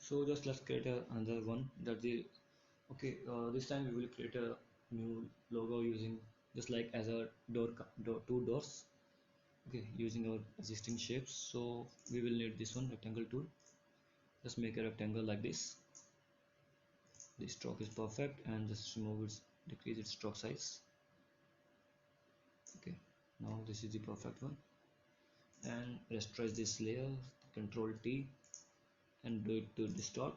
So just let's create another one that the okay, this time we will create a new logo using just like as a two doors. Okay, using our existing shapes. So we will need this one rectangle tool. Just make a rectangle like this. The stroke is perfect, and just remove its decrease its stroke size. Okay, now this is the perfect one. And rasterize this layer, Control T, and do it to distort.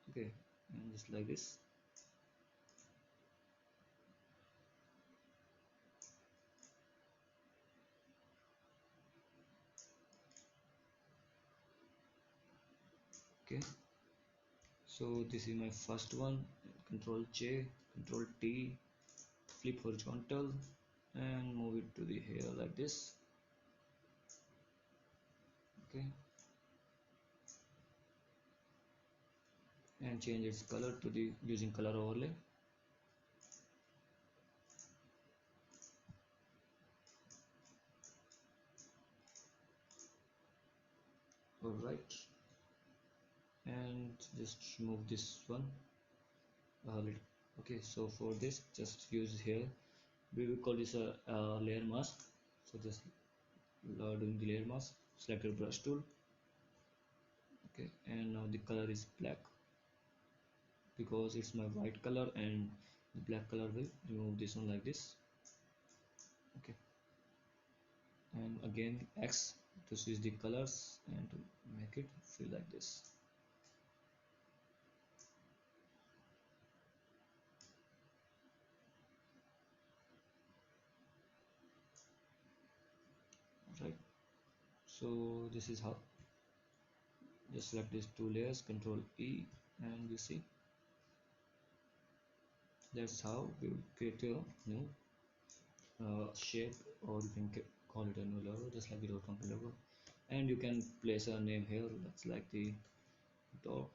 Okay, and just like this. Okay, so this is my first one. Control J, Control T, flip horizontal, and move it to the hair like this. Okay, and change its color to the using color overlay. Alright, and just remove this one. Okay, so for this just use here, we will call this a layer mask. So just doing the layer mask, select your brush tool. Okay, and now the color is black because it's my white color, and the black color will remove this one like this. Okay, and again X to switch the colors and to make it feel like this. Right, so this is how. Just select these two layers, Control E, and you see that's how we will create a new shape, or you can call it a new logo, just like the dot company logo. And you can place a name here, that's like the dot.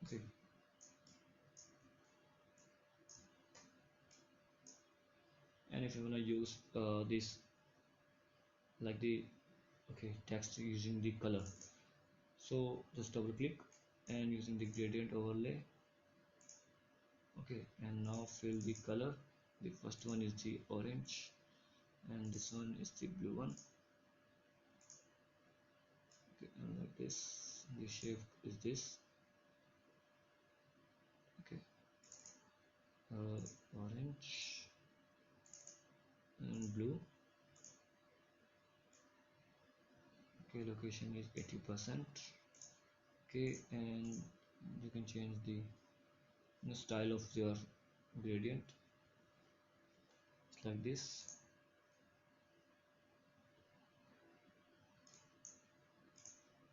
Okay, and if you want to use this like the okay text using the color, so just double click and using the gradient overlay. Okay, and now fill the color. The first one is the orange, and this one is the blue one. Okay, and like this, the shape is this. Okay, orange and blue. Okay, location is 80%. Okay, and you can change the style of your gradient. It's like this.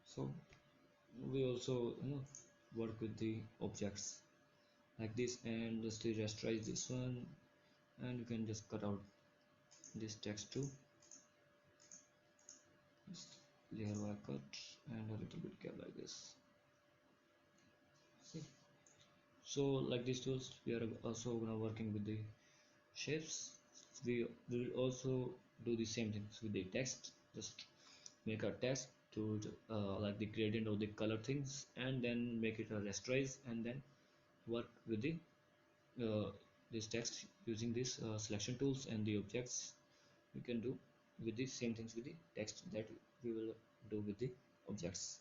So we also work with the objects like this, and just rasterize this one, and you can just cut out this text too. Just layer by cut and a little bit gap like this. See, so like these tools we are also gonna working with the shapes. We will also do the same things with the text. Just make a text to like the gradient of the color things, and then make it a rasterize, and then work with the uh, this text using these selection tools and the objects. We can do with the same things with the text that we will do with the objects.